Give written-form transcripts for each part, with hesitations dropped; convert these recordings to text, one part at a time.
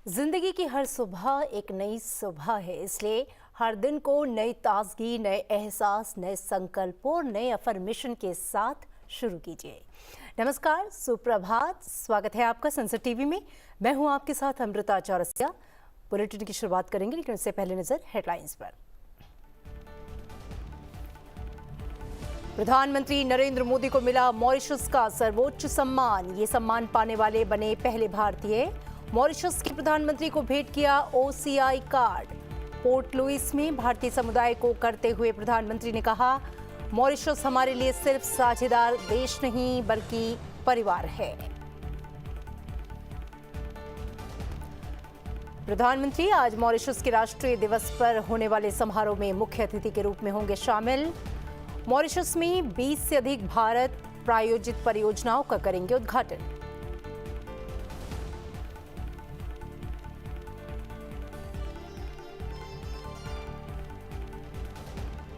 जिंदगी की हर सुबह एक नई सुबह है, इसलिए हर दिन को नई ताजगी, नए एहसास, नए संकल्पों और नए अफर्मेशन के साथ शुरू कीजिए। नमस्कार, सुप्रभात, स्वागत है आपका संसद टीवी में। मैं हूं आपके साथ अमृता चौरसिया। बुलेटिन की शुरुआत करेंगे, लेकिन उससे पहले नजर हेडलाइंस पर। प्रधानमंत्री नरेंद्र मोदी को मिला मॉरिशस का सर्वोच्च सम्मान। ये सम्मान पाने वाले बने पहले भारतीय। मॉरिशस के प्रधानमंत्री को भेंट किया ओसीआई कार्ड। पोर्ट लुइस में भारतीय समुदाय को करते हुए प्रधानमंत्री ने कहा, मॉरिशस हमारे लिए सिर्फ साझेदार देश नहीं बल्कि परिवार है। प्रधानमंत्री आज मॉरिशस के राष्ट्रीय दिवस पर होने वाले समारोह में मुख्य अतिथि के रूप में होंगे शामिल। मॉरिशस में 20 से अधिक भारत प्रायोजित परियोजनाओं का करेंगे उद्घाटन।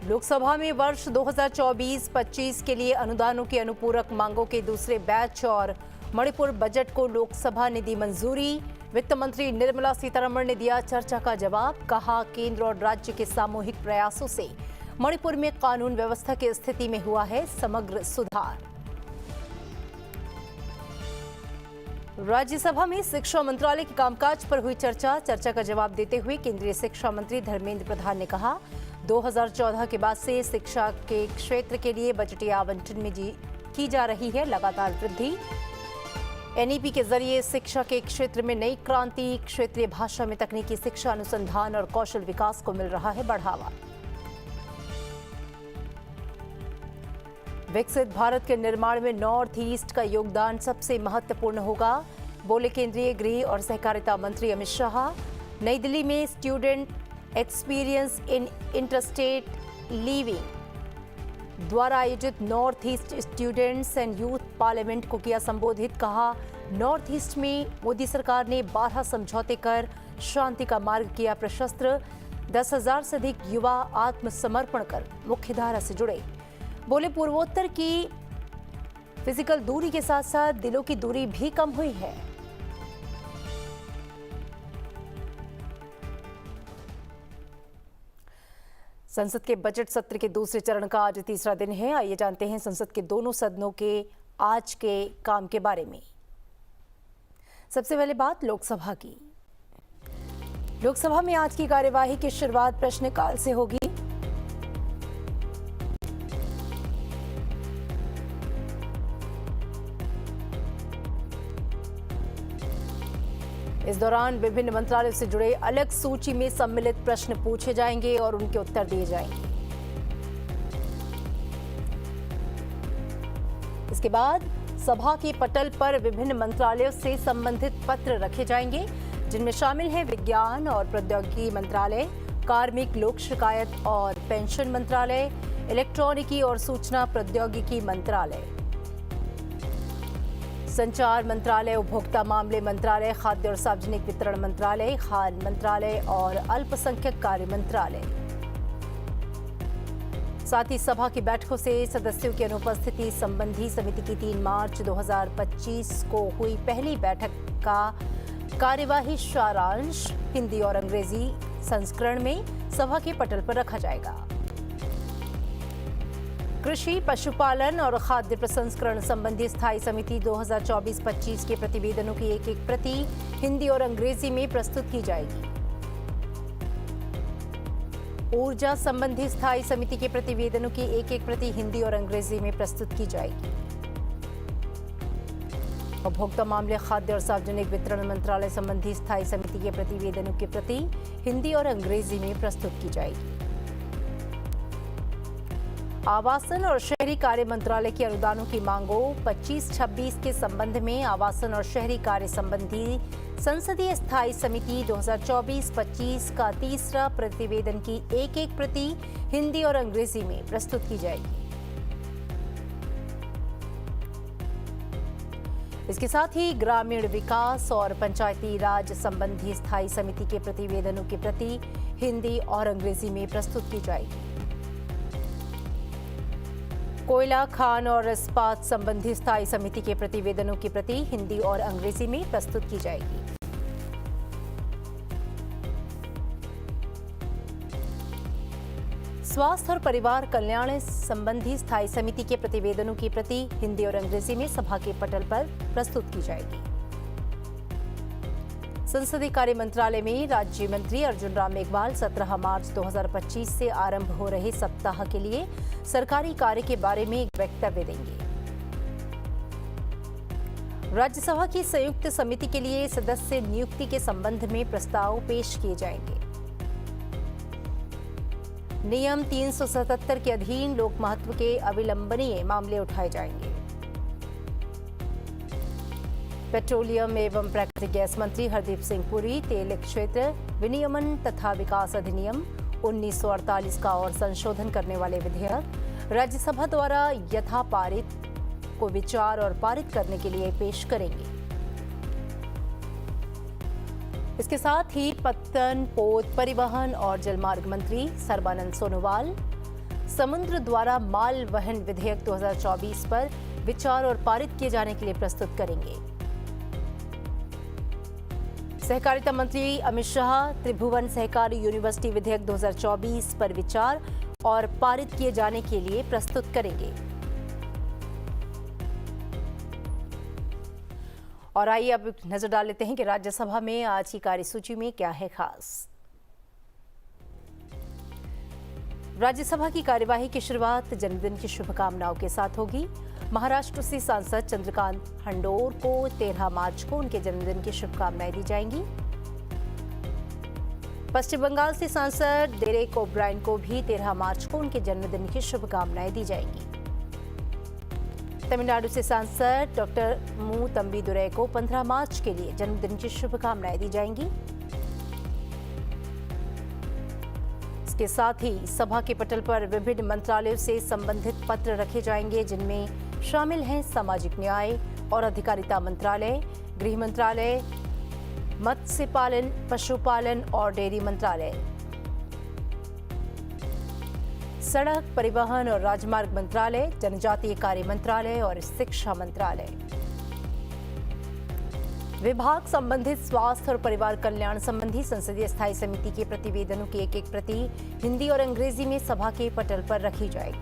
लोकसभा में वर्ष 2024-25 के लिए अनुदानों की अनुपूरक मांगों के दूसरे बैच और मणिपुर बजट को लोकसभा ने दी मंजूरी। वित्त मंत्री निर्मला सीतारमण ने दिया चर्चा का जवाब। कहा, केंद्र और राज्य के सामूहिक प्रयासों से मणिपुर में कानून व्यवस्था की स्थिति में हुआ है समग्र सुधार। राज्यसभा में शिक्षा मंत्रालय के कामकाज पर हुई चर्चा का जवाब देते हुए केंद्रीय शिक्षा मंत्री धर्मेंद्र प्रधान ने कहा, 2014 के बाद से शिक्षा के क्षेत्र के लिए बजटीय आवंटन में की जा रही है लगातार वृद्धि। एनईपी के जरिए शिक्षा के क्षेत्र में नई क्रांति। क्षेत्रीय भाषा में तकनीकी शिक्षा, अनुसंधान और कौशल विकास को मिल रहा है बढ़ावा। विकसित भारत के निर्माण में नॉर्थ ईस्ट का योगदान सबसे महत्वपूर्ण होगा, बोले केंद्रीय गृह और सहकारिता मंत्री अमित शाह। नई दिल्ली में student experience in interstate living द्वारा आयोजित north east students and youth parliament को किया संबोधित। कहा, नॉर्थ ईस्ट में मोदी सरकार ने 12 समझौते कर शांति का मार्ग किया प्रशस्त। 10,000 से अधिक युवा आत्मसमर्पण कर मुख्यधारा से जुड़े। बोले, पूर्वोत्तर की फिजिकल दूरी के साथ साथ दिलों की दूरी भी कम हुई है। संसद के बजट सत्र के दूसरे चरण का आज तीसरा दिन है। आइए जानते हैं संसद के दोनों सदनों के आज के काम के बारे में। सबसे पहले बात लोकसभा की। लोकसभा में आज की कार्यवाही की शुरुआत प्रश्नकाल से होगी। इस दौरान विभिन्न मंत्रालयों से जुड़े अलग सूची में सम्मिलित प्रश्न पूछे जाएंगे और उनके उत्तर दिए जाएंगे। इसके बाद सभा के पटल पर विभिन्न मंत्रालयों से संबंधित पत्र रखे जाएंगे, जिनमें शामिल हैं विज्ञान और प्रौद्योगिकी मंत्रालय, कार्मिक लोक शिकायत और पेंशन मंत्रालय, इलेक्ट्रॉनिकी और सूचना प्रौद्योगिकी मंत्रालय, संचार मंत्रालय, उपभोक्ता मामले मंत्रालय, खाद्य और सार्वजनिक वितरण मंत्रालय, खान मंत्रालय और अल्पसंख्यक कार्य मंत्रालय। साथ ही सभा की बैठकों से सदस्यों की अनुपस्थिति संबंधी समिति की 3 मार्च 2025 को हुई पहली बैठक का कार्यवाही सारांश हिंदी और अंग्रेजी संस्करण में सभा के पटल पर रखा जाएगा। कृषि, पशुपालन और खाद्य प्रसंस्करण संबंधी स्थायी समिति 2024-25 के प्रतिवेदनों की एक प्रति हिंदी और अंग्रेजी में प्रस्तुत की जाएगी। ऊर्जा संबंधी स्थायी समिति के प्रतिवेदनों की एक प्रति हिंदी और अंग्रेजी में प्रस्तुत की जाएगी। उपभोक्ता मामले, खाद्य और सार्वजनिक वितरण मंत्रालय संबंधी स्थायी समिति के प्रतिवेदनों की प्रति हिंदी और अंग्रेजी में प्रस्तुत की जाएगी। आवासन और शहरी कार्य मंत्रालय की अनुदानों की मांगों 25-26 के संबंध में आवासन और शहरी कार्य संबंधी संसदीय स्थायी समिति 2024-25 का तीसरा प्रतिवेदन की एक प्रति हिंदी और अंग्रेजी में प्रस्तुत की जाएगी। इसके साथ ही ग्रामीण विकास और पंचायती राज संबंधी स्थायी समिति के प्रतिवेदनों की प्रति हिंदी और अंग्रेजी में प्रस्तुत की जाएगी। कोयला, खान और इस्पात संबंधी स्थायी समिति के प्रतिवेदनों की प्रति हिंदी और अंग्रेजी में प्रस्तुत की जाएगी। स्वास्थ्य और परिवार कल्याण संबंधी स्थायी समिति के प्रतिवेदनों की प्रति हिंदी और अंग्रेजी में सभा के पटल पर प्रस्तुत की जाएगी। संसदीय कार्य मंत्रालय में राज्य मंत्री अर्जुन राम मेघवाल 17 मार्च 2025 से आरंभ हो रहे सप्ताह के लिए सरकारी कार्य के बारे में एक वक्तव्य देंगे। राज्यसभा की संयुक्त समिति के लिए सदस्य नियुक्ति के संबंध में प्रस्ताव पेश किए जाएंगे। नियम 377 के अधीन लोक महत्व के अविलंबनीय मामले उठाए जाएंगे। पेट्रोलियम एवं प्राकृतिक गैस मंत्री हरदीप सिंह पुरी तेल क्षेत्र विनियमन तथा विकास अधिनियम 1948 का और संशोधन करने वाले विधेयक राज्यसभा द्वारा यथा पारित को विचार और पारित करने के लिए पेश करेंगे। इसके साथ ही पत्तन, पोत, परिवहन और जलमार्ग मंत्री सर्बानंद सोनोवाल समुद्र द्वारा माल वहन विधेयक 2024 पर विचार और पारित किए जाने के लिए प्रस्तुत करेंगे। सहकारिता मंत्री अमित शाह त्रिभुवन सहकारी यूनिवर्सिटी विधेयक 2024 पर विचार और पारित किए जाने के लिए प्रस्तुत करेंगे। और आइए अब नजर डाल लेते हैं कि राज्यसभा में आज की कार्यसूची में क्या है खास। राज्यसभा की कार्यवाही की शुरुआत जन्मदिन की शुभकामनाओं के साथ होगी। महाराष्ट्र से सांसद चंद्रकांत हंडोर को 13 मार्च को उनके जन्मदिन की शुभकामनाएं दी जाएंगी। पश्चिम बंगाल से सांसद डेरेक ओब्रायन को भी 13 मार्च को उनके जन्मदिन की शुभकामनाएं दी जाएंगी। तमिलनाडु से सांसद डॉक्टर मु तंबीदुरई को 15 मार्च के लिए जन्मदिन की शुभकामनाएं दी जाएंगी। इसके साथ ही सभा के पटल पर विभिन्न मंत्रालयों से संबंधित पत्र रखे जाएंगे, जिनमें शामिल हैं सामाजिक न्याय और अधिकारिता मंत्रालय, गृह मंत्रालय, मत्स्य पालन, पशुपालन और डेयरी मंत्रालय, सड़क परिवहन और राजमार्ग मंत्रालय, जनजातीय कार्य मंत्रालय और शिक्षा मंत्रालय। विभाग संबंधित स्वास्थ्य और परिवार कल्याण संबंधी संसदीय स्थायी समिति के प्रतिवेदनों की एक प्रति हिंदी और अंग्रेजी में सभा के पटल पर रखी जाएगी।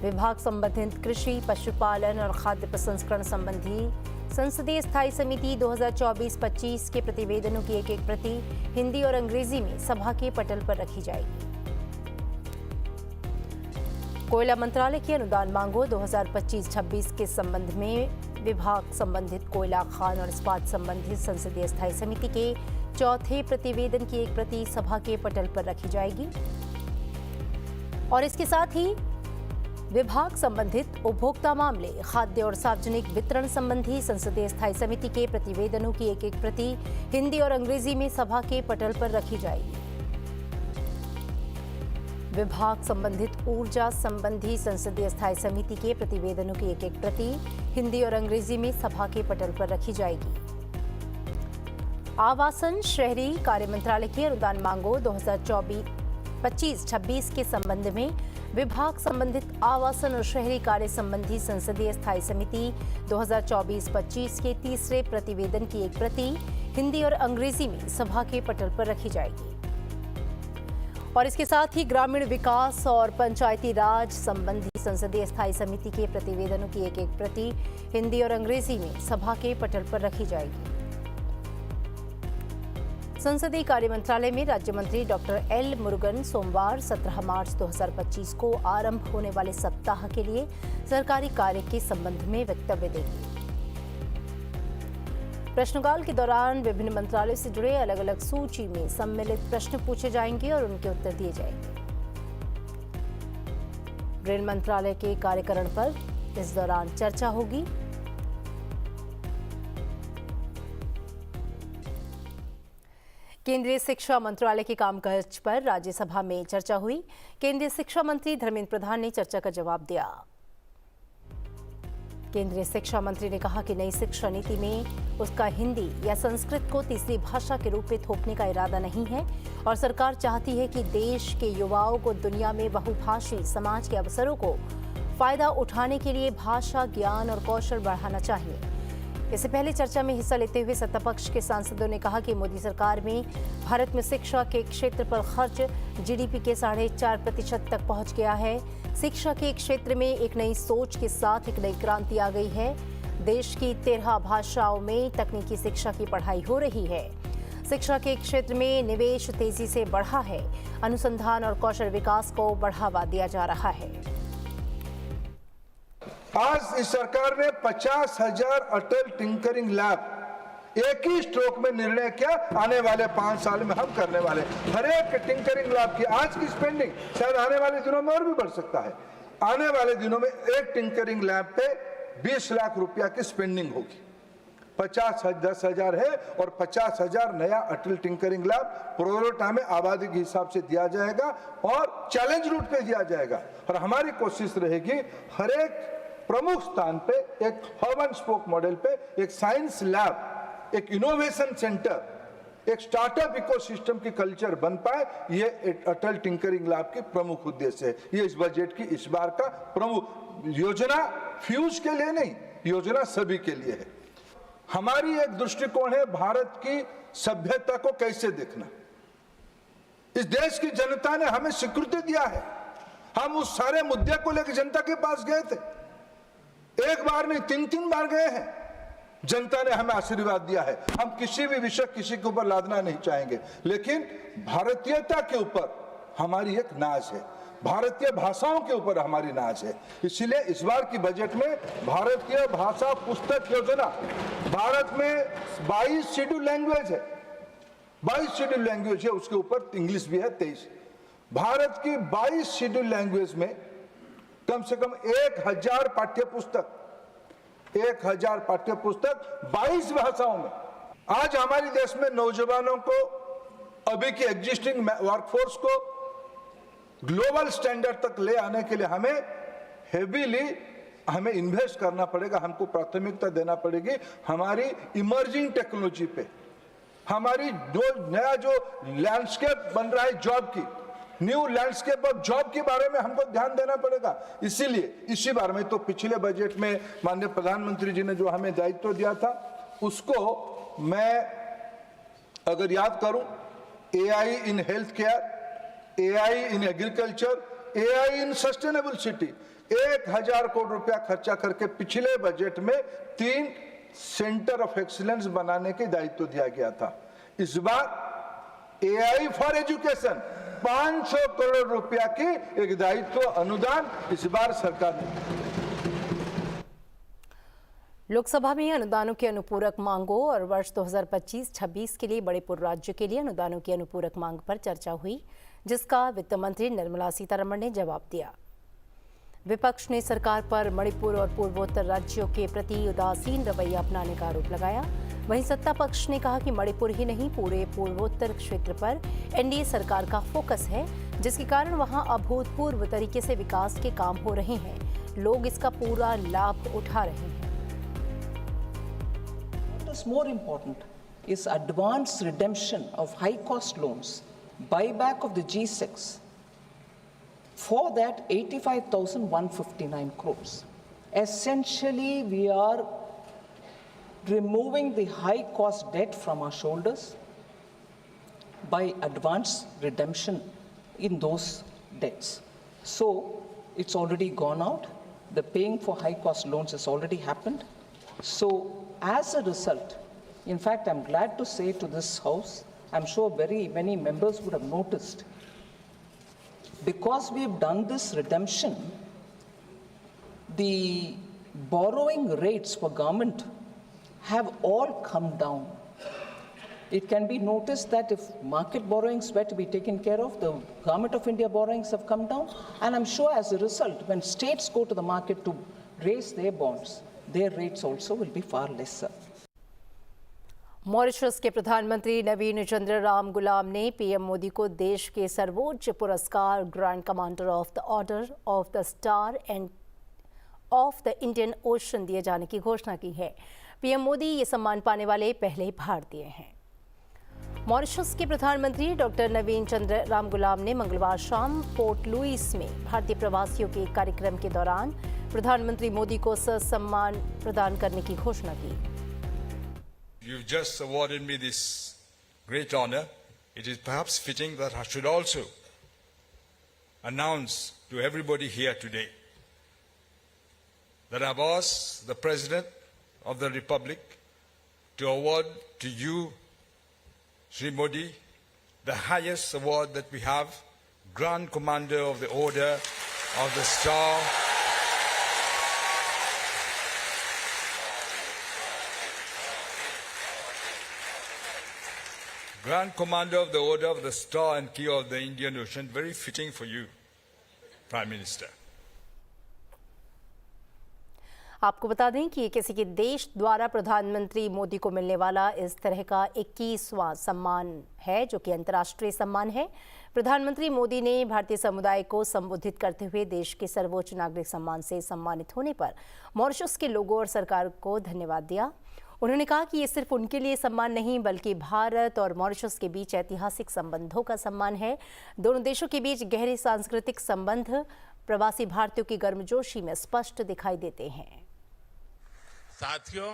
विभाग संबंधित कृषि, पशुपालन और खाद्य प्रसंस्करण संबंधी संसदीय स्थायी समिति 2024-25 के प्रतिवेदनों की एक प्रति हिंदी और अंग्रेजी में सभा के पटल पर रखी जाएगी। कोयला मंत्रालय की अनुदान मांगों 2025-26 के संबंध में विभाग संबंधित कोयला खान और इस्पात संबंधित संसदीय स्थायी समिति के चौथे प्रतिवेदन की एक प्रति सभा के पटल पर रखी जाएगी। और इसके साथ ही विभाग संबंधित उपभोक्ता मामले, खाद्य और सार्वजनिक वितरण संबंधी संसदीय स्थायी समिति के प्रतिवेदनों की एक प्रति हिंदी और अंग्रेजी में सभा के पटल पर रखी जाएगी। विभाग संबंधित ऊर्जा संबंधी संसदीय स्थायी समिति के प्रतिवेदनों की एक प्रति हिंदी और अंग्रेजी में सभा के पटल पर रखी जाएगी। आवासन शहरी कार्य मंत्रालय की अनुदान मांगों 2024-25-26 के संबंध में विभाग संबंधित आवासन और शहरी कार्य संबंधी संसदीय स्थायी समिति 2024-25 के तीसरे प्रतिवेदन की एक प्रति हिंदी और अंग्रेजी में सभा के पटल पर रखी जाएगी। और इसके साथ ही ग्रामीण विकास और पंचायती राज संबंधी संसदीय स्थायी समिति के प्रतिवेदनों की एक प्रति हिंदी और अंग्रेजी में सभा के पटल पर रखी जाएगी। संसदीय कार्य मंत्रालय में राज्य मंत्री डॉक्टर एल मुरुगन सोमवार 17 मार्च 2025 को आरंभ होने वाले सप्ताह के लिए सरकारी कार्य के संबंध में वक्तव्य देंगे। प्रश्नकाल के दौरान विभिन्न मंत्रालयों से जुड़े अलग अलग सूची में सम्मिलित प्रश्न पूछे जाएंगे और उनके उत्तर दिए जाएंगे। रेल मंत्रालय के कार्यकरण पर इस दौरान चर्चा होगी। केंद्रीय शिक्षा मंत्रालय के कामकाज पर राज्यसभा में चर्चा हुई। केंद्रीय शिक्षा मंत्री धर्मेंद्र प्रधान ने चर्चा का जवाब दिया। केंद्रीय शिक्षा मंत्री ने कहा कि नई शिक्षा नीति में उसका हिंदी या संस्कृत को तीसरी भाषा के रूप में थोपने का इरादा नहीं है और सरकार चाहती है कि देश के युवाओं को दुनिया में बहुभाषी समाज के अवसरों को फायदा उठाने के लिए भाषा ज्ञान और कौशल बढ़ाना चाहिए। इससे पहले चर्चा में हिस्सा लेते हुए सत्तापक्ष के सांसदों ने कहा कि मोदी सरकार में भारत में शिक्षा के क्षेत्र पर खर्च जीडीपी के 4.5% तक पहुंच गया है। शिक्षा के क्षेत्र में एक नई सोच के साथ एक नई क्रांति आ गई है। देश की 13 भाषाओं में तकनीकी शिक्षा की पढ़ाई हो रही है। शिक्षा के क्षेत्र में निवेश तेजी से बढ़ा है। अनुसंधान और कौशल विकास को बढ़ावा दिया जा रहा है। आज इस सरकार ने 50,000 अटल टिंकरिंग लैब एक ही स्ट्रोक में निर्णय किया, आने वाले 5 साल में हम करने वाले। हर एक टिंकरिंग लैब की आज की स्पेंडिंग शायद आने वाले दिनों में और भी बढ़ सकता है। आने वाले दिनों में एक टिंकरिंग लैब पे 20 लाख रुपया की स्पेंडिंग होगी। 10,000 है और 50,000 नया अटल टिंकरिंग लैब प्रोरोटा में आबादी के हिसाब से दिया जाएगा और चैलेंज रूट पे दिया जाएगा। और हमारी कोशिश रहेगी हर एक प्रमुख स्थान पे एक हब एंड स्पोक मॉडल पे एक साइंस लैब, एक इनोवेशन सेंटर, एक स्टार्टअप इकोसिस्टम की कल्चर बन पाए। ये अटल टिंकरिंग लैब की प्रमुख उद्देश्य है। ये इस बजट की इस बार का प्रमुख योजना फ्यूज के लिए नहीं, योजना सभी के लिए है। हमारी एक दृष्टिकोण है भारत की सभ्यता को कैसे देखना। इस देश की जनता ने हमें स्वीकृति दिया है। हम उस सारे मुद्दे को लेकर जनता के पास गए थे, एक बार नहीं 3 बार गए हैं। जनता ने हमें आशीर्वाद दिया है। हम किसी भी विषय किसी के ऊपर लादना नहीं चाहेंगे, लेकिन भारतीयता के ऊपर हमारी एक नाज है, भारतीय भाषाओं के ऊपर हमारी नाज है। इसलिए इस बार की बजट में भारतीय भाषा पुस्तक योजना, भारत में 22 शेड्यूल लैंग्वेज है, 22 शेड्यूल लैंग्वेज है, उसके ऊपर इंग्लिश भी है 23। भारत की 22 शेड्यूल लैंग्वेज में कम से कम 1000 पाठ्य पुस्तक, 1000 पाठ्य पुस्तक 22 भाषाओं में। आज हमारे देश में नौजवानों को, अभी की एग्जिस्टिंग वर्कफोर्स को ग्लोबल स्टैंडर्ड तक ले आने के लिए हमें इन्वेस्ट करना पड़ेगा। हमको प्राथमिकता देना पड़ेगी हमारी इमर्जिंग टेक्नोलॉजी पे। हमारी नया जो लैंडस्केप बन रहा है जॉब की, न्यू लैंडस्केप ऑफ जॉब के बारे में हमको ध्यान देना पड़ेगा। इसीलिए इसी बार में तो पिछले बजट में माननीय प्रधानमंत्री जी ने जो हमें दायित्व दिया था, उसको मैं अगर याद करूं, AI in health care, AI in agriculture, AI in sustainable city, 1000 crore रुपया खर्चा करके पिछले बजट में 3 सेंटर ऑफ एक्सीलेंस बनाने के दायित्व दिया गया था। इस बार एआई फॉर एजुकेशन 500 करोड़ रुपया की एक दायित्व अनुदान इस बार सरकार ने। लोकसभा में अनुदानों की अनुपूरक मांगों और वर्ष 2025-26 के लिए मणिपुर राज्य के लिए अनुदानों की अनुपूरक मांग पर चर्चा हुई, जिसका वित्त मंत्री निर्मला सीतारमण ने जवाब दिया। विपक्ष ने सरकार पर मणिपुर और पूर्वोत्तर राज्यों के प्रति उदासीन रवैया अपनाने का आरोप लगाया। वहीं सत्ता पक्ष ने कहा कि मणिपुर ही नहीं, पूरे पूर्वोत्तर क्षेत्र पर एनडीए सरकार का फोकस है, जिसके कारण वहां अभूतपूर्व तरीके से विकास के काम हो रहे हैं। लोग इसका पूरा लाभ उठा रहे हैं। What is more important is advance redemption of high-cost loans, buyback of the G6. For that, 85,159 crores. Essentially, we are removing the high-cost debt from our shoulders by advance redemption in those debts. So, it's already gone out. The paying for high-cost loans has already happened. So, as a result, in fact, I'm glad to say to this House, I'm sure very many members would have noticed, because we've done this redemption, the borrowing rates for government have all come down. It can be noticed that if market borrowings were to be taken care of, the Government of India borrowings have come down, and I'm sure as a result, when states go to the market to raise their bonds, their rates also will be far lesser. Mauritius के प्रधानमंत्री नवीन चंद्र राम गुलाम ने PM Modi को देश के सर्वोच्च पुरस्कार grand commander of the order of the star end of the Indian ocean दिए जाने की घोषणा की है। पीएम मोदी ये सम्मान पाने वाले पहले भारतीय हैं। मॉरिशस के प्रधानमंत्री डॉक्टर नवीन चंद्र राम गुलाम ने मंगलवार शाम पोर्ट लुइस में भारतीय प्रवासियों के कार्यक्रम के दौरान प्रधानमंत्री मोदी को सम्मान प्रदान करने की घोषणा की। You've just awarded me this great honor. It is perhaps fitting that I should also announce to everybody here today that I've asked the President of the Republic to award to you, Sri Modi, the highest award that we have, Grand Commander of the Order of the Star. Grand Commander of the Order of the Star and Key of the Indian Ocean, very fitting for you, Prime Minister. आपको बता दें कि ये किसी के देश द्वारा प्रधानमंत्री मोदी को मिलने वाला इस तरह का 21वां सम्मान है, जो कि अंतर्राष्ट्रीय सम्मान है। प्रधानमंत्री मोदी ने भारतीय समुदाय को संबोधित करते हुए देश के सर्वोच्च नागरिक सम्मान से सम्मानित होने पर मॉरिशस के लोगों और सरकार को धन्यवाद दिया। उन्होंने कहा कि ये सिर्फ उनके लिए सम्मान नहीं, बल्कि भारत और मॉरिशस के बीच ऐतिहासिक संबंधों का सम्मान है। दोनों देशों के बीच गहरे सांस्कृतिक संबंध प्रवासी भारतीयों की गर्मजोशी में स्पष्ट दिखाई देते हैं। साथियों,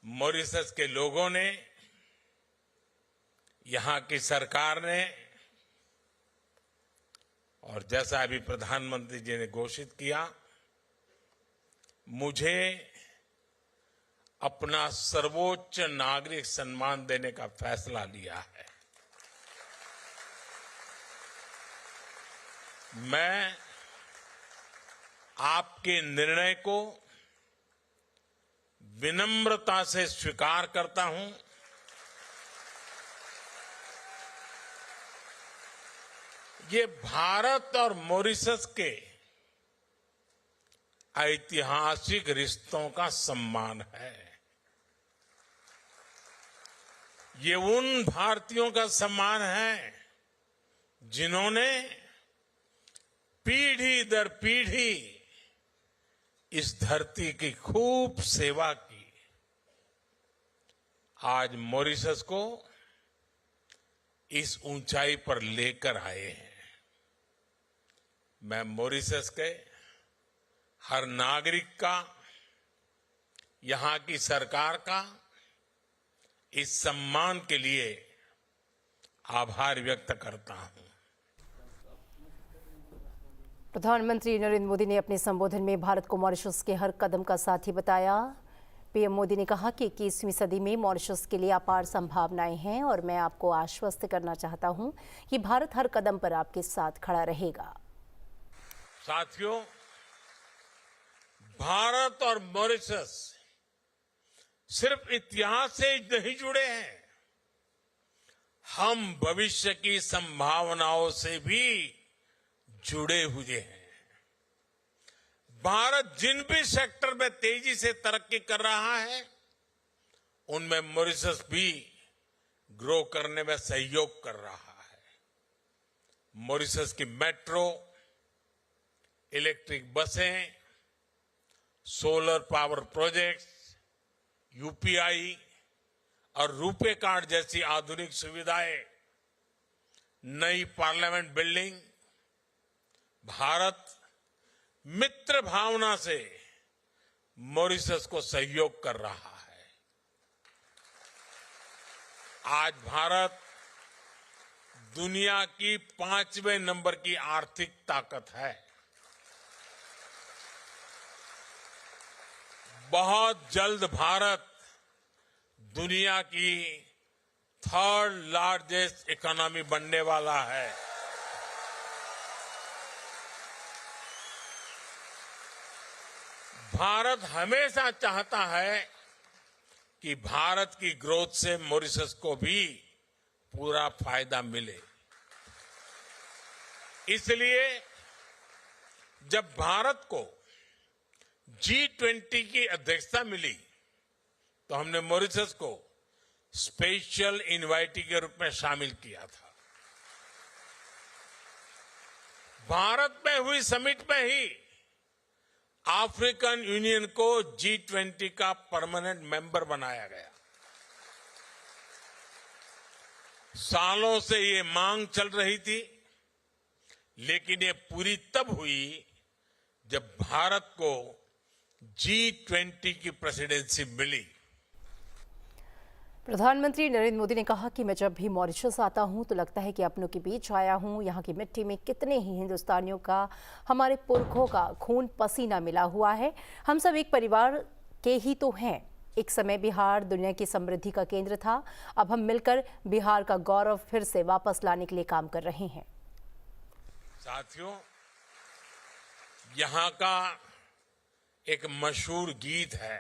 मॉरिशस के लोगों ने, यहां की सरकार ने और जैसा अभी प्रधानमंत्री जी ने घोषित किया, मुझे अपना सर्वोच्च नागरिक सम्मान देने का फैसला लिया है। मैं आपके निर्णय को विनम्रता से स्वीकार करता हूं। ये भारत और मॉरिशस के ऐतिहासिक रिश्तों का सम्मान है। ये उन भारतीयों का सम्मान है जिन्होंने पीढ़ी दर पीढ़ी इस धरती की खूब सेवा की। आज मॉरिशस को इस ऊंचाई पर लेकर आए हैं। मैं मॉरिशस के हर नागरिक का, यहां की सरकार का इस सम्मान के लिए आभार व्यक्त करता हूं। प्रधानमंत्री नरेंद्र मोदी ने अपने संबोधन में भारत को मॉरिशस के हर कदम का साथी बताया। पीएम मोदी ने कहा कि 21वीं सदी में मॉरिशस के लिए अपार संभावनाएं हैं और मैं आपको आश्वस्त करना चाहता हूं कि भारत हर कदम पर आपके साथ खड़ा रहेगा। साथियों, भारत और मॉरिशस सिर्फ इतिहास से नहीं जुड़े हैं, हम भविष्य की संभावनाओं से भी जुड़े हुए हैं। भारत जिन भी सेक्टर में तेजी से तरक्की कर रहा है, उनमें मॉरिशस भी ग्रो करने में सहयोग कर रहा है। मॉरिशस की मेट्रो, इलेक्ट्रिक बसें, सोलर पावर प्रोजेक्ट्स, यूपीआई और रुपे कार्ड जैसी आधुनिक सुविधाएं, नई पार्लियामेंट बिल्डिंग, भारत मित्र भावना से मॉरिशस को सहयोग कर रहा है। आज भारत दुनिया की 5वें नंबर की आर्थिक ताकत है। बहुत जल्द भारत दुनिया की 3rd लार्जेस्ट इकोनॉमी बनने वाला है। भारत हमेशा चाहता है कि भारत की ग्रोथ से मॉरिशस को भी पूरा फायदा मिले। इसलिए जब भारत को G20 की अध्यक्षता मिली, तो हमने मॉरिशस को स्पेशल इनवाइटी के रूप में शामिल किया था। भारत में हुई समिट में ही अफ्रीकन यूनियन को G20 का परमानेंट मेंबर बनाया गया। सालों से ये मांग चल रही थी, लेकिन ये पूरी तब हुई जब भारत को G20 की प्रेसिडेंसी मिली। प्रधानमंत्री नरेंद्र मोदी ने कहा कि मैं जब भी मॉरिशस आता हूं तो लगता है कि अपनों के बीच आया हूं। यहाँ की मिट्टी में कितने ही हिंदुस्तानियों का, हमारे पुरखों का खून पसीना मिला हुआ है। हम सब एक परिवार के ही तो हैं। एक समय बिहार दुनिया की समृद्धि का केंद्र था। अब हम मिलकर बिहार का गौरव फिर से वापस लाने के लिए काम कर रहे हैं। साथियों, यहाँ का एक मशहूर गीत है,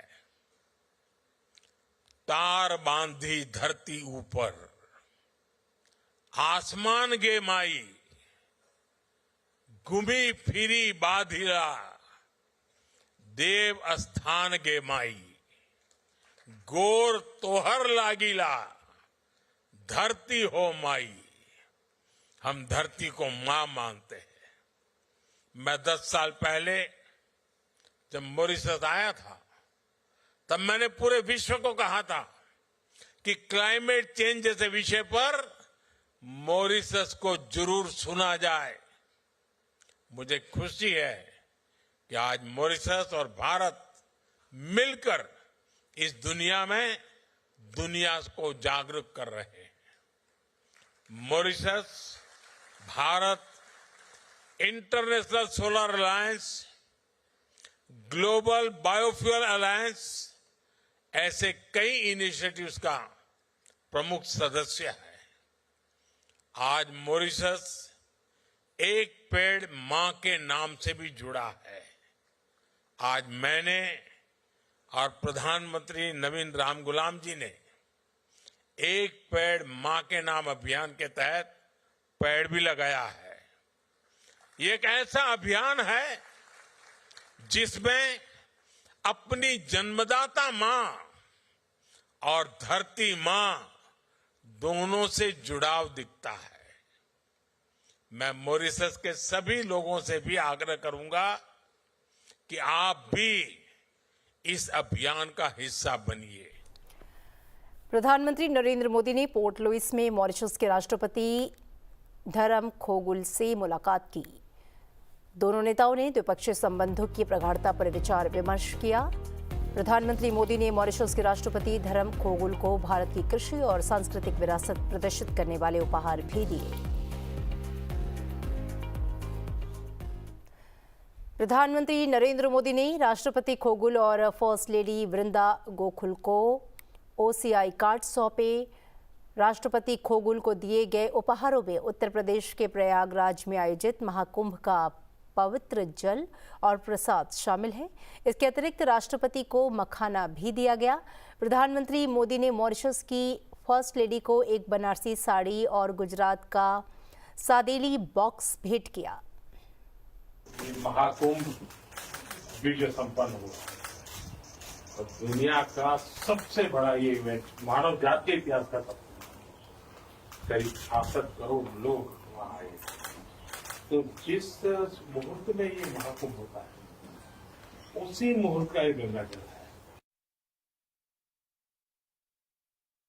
तार बांधी धरती ऊपर, आसमान गे माई, घूमी फिरी बाधिला, देव स्थान गे माई, गोर तोहर लागीला, धरती हो माई। हम धरती को मां मानते हैं। मैं 10 साल पहले जब मॉरिशस आया था, तब मैंने पूरे विश्व को कहा था कि क्लाइमेट चेंज जैसे विषय पर मॉरिशस को जरूर सुना जाए। मुझे खुशी है कि आज मॉरिशस और भारत मिलकर इस दुनिया में दुनिया को जागरूक कर रहे हैं। Mauritius, Bharat, international solar alliance, global biofuel alliance, ऐसे कई इनिशिएटिव्स का प्रमुख सदस्य है। आज मॉरिशस एक पेड़ मां के नाम से भी जुड़ा है। आज मैंने और प्रधानमंत्री नवीन राम गुलाम जी ने एक पेड़ मां के नाम अभियान के तहत पेड़ भी लगाया है। ये एक ऐसा अभियान है जिसमें अपनी जन्मदाता मां और धरती मां दोनों से जुड़ाव दिखता है। मैं मॉरिशस के सभी लोगों से भी आग्रह करूंगा कि आप भी इस अभियान का हिस्सा बनिए। प्रधानमंत्री नरेंद्र मोदी ने पोर्ट लुइस में मॉरिशस के राष्ट्रपति धरम खोगुल से मुलाकात की। दोनों नेताओं ने द्विपक्षीय संबंधों की प्रगाढ़ता पर विचार विमर्श किया। प्रधानमंत्री मोदी ने मॉरिशस के राष्ट्रपति धरम खोगुल को भारत की कृषि और सांस्कृतिक विरासत प्रदर्शित करने वाले उपहार भी दिए। प्रधानमंत्री नरेंद्र मोदी ने राष्ट्रपति खोगुल और फर्स्ट लेडी वृंदा गोखुल को ओसीआई कार्ड सौंपे। राष्ट्रपति खोगुल को दिए गए उपहारों में उत्तर प्रदेश के प्रयागराज में आयोजित महाकुंभ का पवित्र जल और प्रसाद शामिल है। इसके अतिरिक्त राष्ट्रपति को मखाना भी दिया गया। प्रधानमंत्री मोदी ने मॉरिशस की फर्स्ट लेडी को एक बनारसी साड़ी और गुजरात का सादेली बॉक्स भेंट किया। महाकुंभ विजय संपन्न हुआ और दुनिया का सबसे बड़ा ये इवेंट मानव जाति के इतिहास का करीब 66 करोड़ लोग वहां आए। तो जिस मुहूर्त में ये महाकुंभ होता है, उसी मुहूर्त का ये गंगा जल है।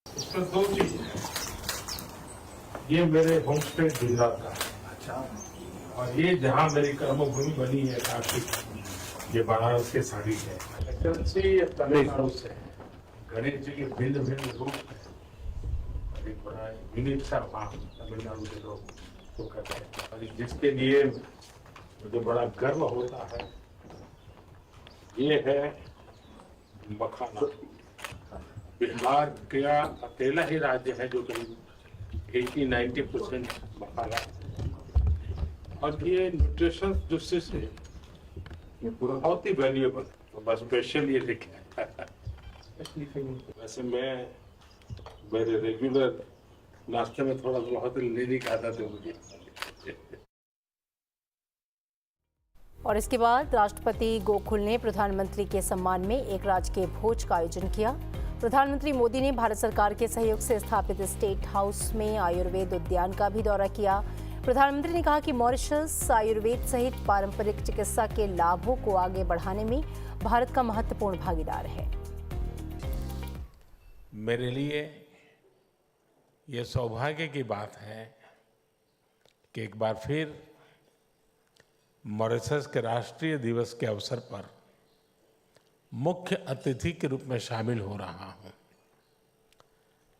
उसमें 2 चीज है। ये मेरे होम स्टेट गुजरात का है, अच्छा, और ये जहां मेरी कर्मभूमि बनी है कार्तिक, ये बनारस के साड़ी है। तमिलनाडु से गणेश जी के भिन्न भिन्न रूप है। एक बड़ा यूनिक सा वहां तमिलनाडु के लोग तो करते हैं, और जिसके लिए मुझे बड़ा गर्व होता है, ये है मखाना। बिहार का अकेला ही राज्य है जो करीब 80-90% मखाना, और ये न्यूट्रिशन दृष्टि से बहुत ही वैल्यूएबल, तो बस स्पेशल ये लिखा है। वैसे मैं मेरे रेगुलर नाश्ते में थोड़ा बहुत लेने का आदत है मुझे। और इसके बाद राष्ट्रपति गोखुल ने प्रधानमंत्री के सम्मान में एक राजकीय भोज का आयोजन किया। प्रधानमंत्री मोदी ने भारत सरकार के सहयोग से स्थापित स्टेट हाउस में आयुर्वेद उद्यान का भी दौरा किया। प्रधानमंत्री ने कहा कि मॉरिशस आयुर्वेद सहित पारंपरिक चिकित्सा के लाभों को आगे बढ़ाने में भारत का महत्वपूर्ण भागीदार है। मेरे लिए ये सौभाग्य की बात है कि एक बार फिर मॉरिशस के राष्ट्रीय दिवस के अवसर पर मुख्य अतिथि के रूप में शामिल हो रहा हूं।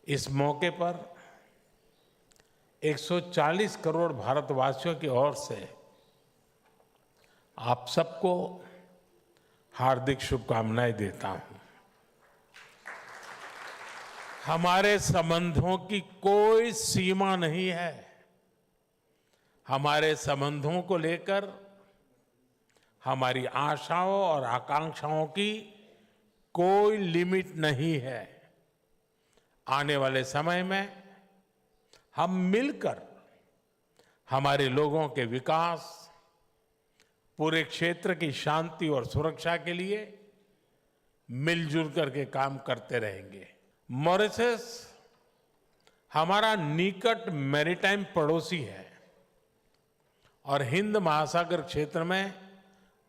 इस मौके पर 140 करोड़ भारतवासियों की ओर से आप सबको हार्दिक शुभकामनाएं देता हूं। हमारे संबंधों की कोई सीमा नहीं है। हमारे संबंधों को लेकर हमारी आशाओं और आकांक्षाओं की कोई लिमिट नहीं है। आने वाले समय में हम मिलकर हमारे लोगों के विकास, पूरे क्षेत्र की शांति और सुरक्षा के लिए मिलजुल करके काम करते रहेंगे। मॉरिशस हमारा निकट मैरीटाइम पड़ोसी है और हिंद महासागर क्षेत्र में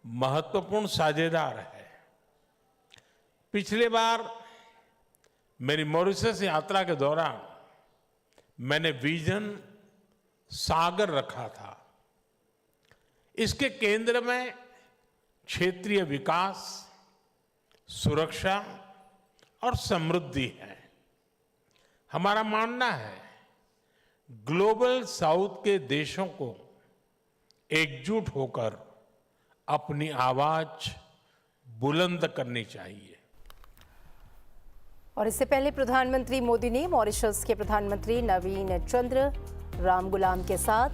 महत्वपूर्ण साझेदार है। पिछली बार मेरी मॉरिशस यात्रा के दौरान मैंने विजन सागर रखा था। इसके केंद्र में क्षेत्रीय विकास, सुरक्षा और समृद्धि है। हमारा मानना है ग्लोबल साउथ के देशों को एकजुट होकर अपनी आवाज बुलंद करनी चाहिए। और इससे पहले प्रधानमंत्री मोदी ने मॉरिशस के प्रधानमंत्री नवीन चंद्र रामगुलाम के साथ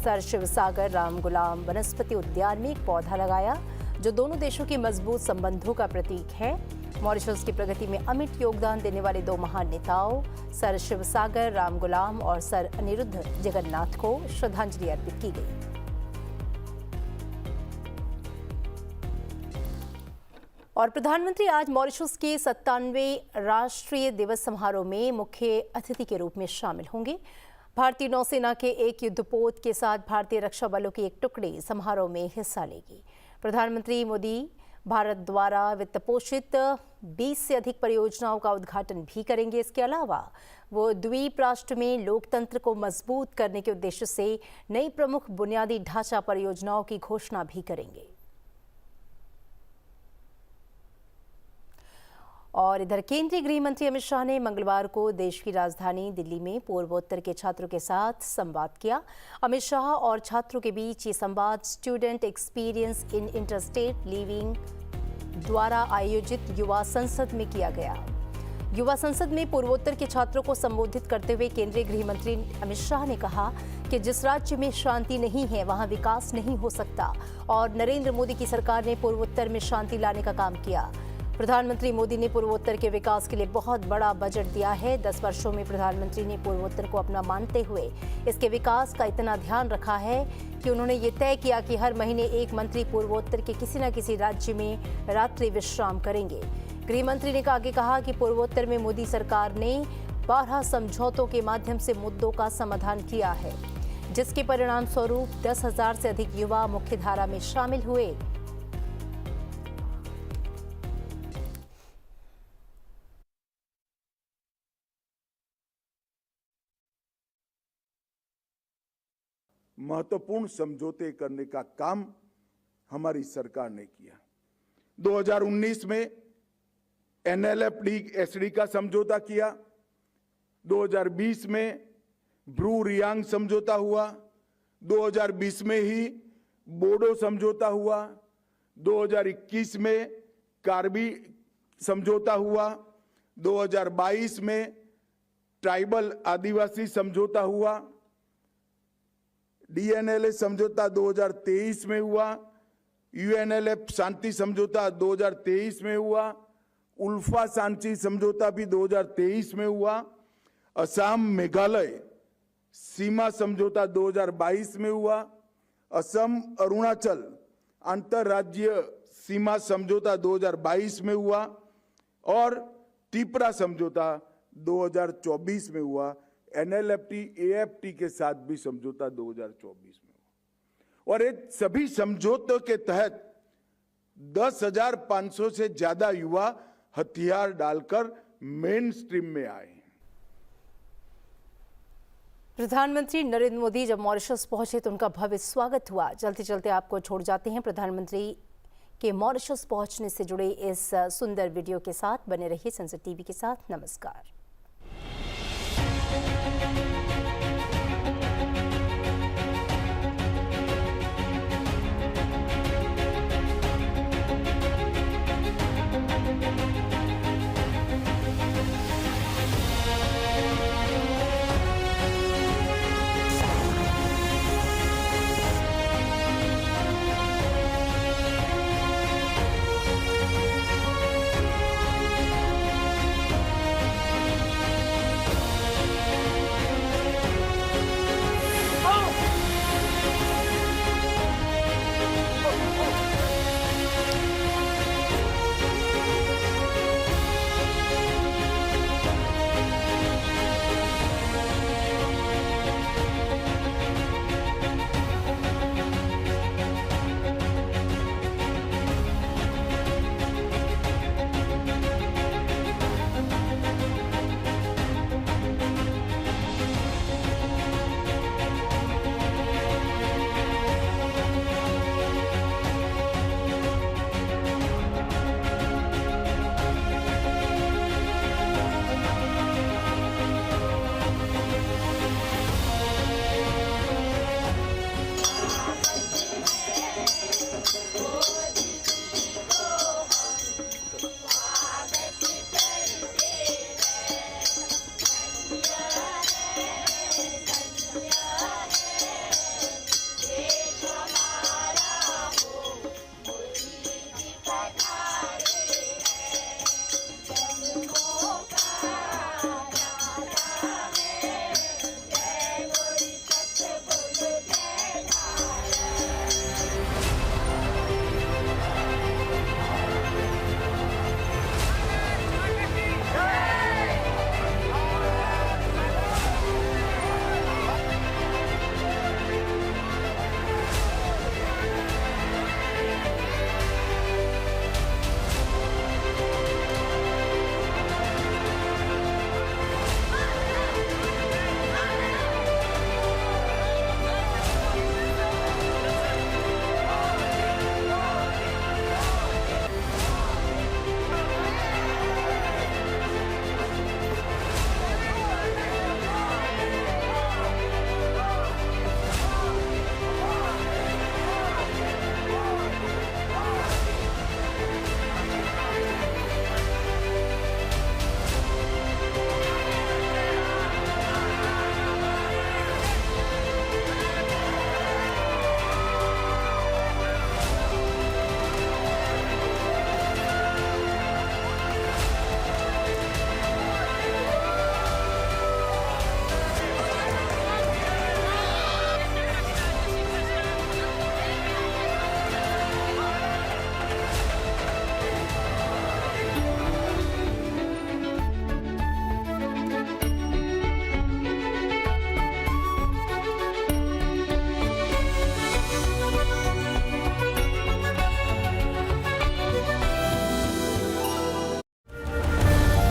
सर शिवसागर रामगुलाम वनस्पति उद्यान में एक पौधा लगाया, जो दोनों देशों के मजबूत संबंधों का प्रतीक है। मॉरिशस की प्रगति में अमिट योगदान देने वाले दो महान नेताओं सर शिवसागर रामगुलाम और सर अनिरुद्ध जगन्नाथ को श्रद्धांजलि अर्पित की गई। और प्रधानमंत्री आज मॉरिशस के 97वें राष्ट्रीय दिवस समारोह में मुख्य अतिथि के रूप में शामिल होंगे। भारतीय नौसेना के एक युद्धपोत के साथ भारतीय रक्षा बलों की एक टुकड़ी समारोह में हिस्सा लेगी। प्रधानमंत्री मोदी भारत द्वारा वित्त पोषित 20 से अधिक परियोजनाओं का उद्घाटन भी करेंगे। इसके अलावा वो द्वीप राष्ट्र में लोकतंत्र को मजबूत करने के उद्देश्य से नई प्रमुख बुनियादी ढांचा परियोजनाओं की घोषणा भी करेंगे। और इधर केंद्रीय गृह मंत्री अमित शाह ने मंगलवार को देश की राजधानी दिल्ली में पूर्वोत्तर के छात्रों के साथ संवाद किया। अमित शाह और छात्रों के बीच ये संवाद student experience in interstate living द्वारा आयोजित युवा संसद में किया गया। युवा संसद में पूर्वोत्तर के छात्रों को संबोधित करते हुए केंद्रीय गृह मंत्री अमित शाह ने कहा कि जिस राज्य में शांति नहीं है वहां विकास नहीं हो सकता और नरेंद्र मोदी की सरकार ने पूर्वोत्तर में शांति लाने का काम किया। प्रधानमंत्री मोदी ने पूर्वोत्तर के विकास के लिए बहुत बड़ा बजट दिया है। 10 वर्षों में प्रधानमंत्री ने पूर्वोत्तर को अपना मानते हुए इसके विकास का इतना ध्यान रखा है कि उन्होंने ये तय किया कि हर महीने एक मंत्री पूर्वोत्तर के किसी न किसी राज्य में रात्रि विश्राम करेंगे। गृह मंत्री ने आगे कहा कि पूर्वोत्तर में मोदी सरकार ने 12 समझौतों के माध्यम से मुद्दों का समाधान किया है, जिसके परिणाम स्वरूप 10,000 से अधिक युवा मुख्यधारा में शामिल हुए। महत्वपूर्ण समझौते करने का काम हमारी सरकार ने किया। 2019 में NLFD-SD का समझौता किया। 2020 में ब्रू रियांग समझौता हुआ। 2020 में ही बोडो समझौता हुआ। 2021 में कार्बी समझौता हुआ। 2022 में ट्राइबल आदिवासी समझौता हुआ। DNLA समझौता 2023 में हुआ। UNLF शांति समझौता 2023 में हुआ। उल्फा शांति समझौता भी 2023 में हुआ। असम मेघालय सीमा समझौता 2022 में हुआ। असम अरुणाचल अंतर्राज्यीय सीमा समझौता 2022 में हुआ और त्रिपुरा समझौता 2024 में हुआ। NLFD-AFT के साथ भी समझौता 2024 में हुआ और ये सभी समझौतों के तहत 10,500 से ज्यादा युवा हथियार डालकर मेन स्ट्रीम में आए हैं। प्रधानमंत्री नरेंद्र मोदी जब मॉरिशस पहुंचे तो उनका भव्य स्वागत हुआ। चलते चलते आपको छोड़ जाते हैं प्रधानमंत्री के मॉरिशस पहुंचने से जुड़े इस सुंदर वीडियो के साथ। बने रहिए संसद टीवी के साथ। नमस्कार। हैं।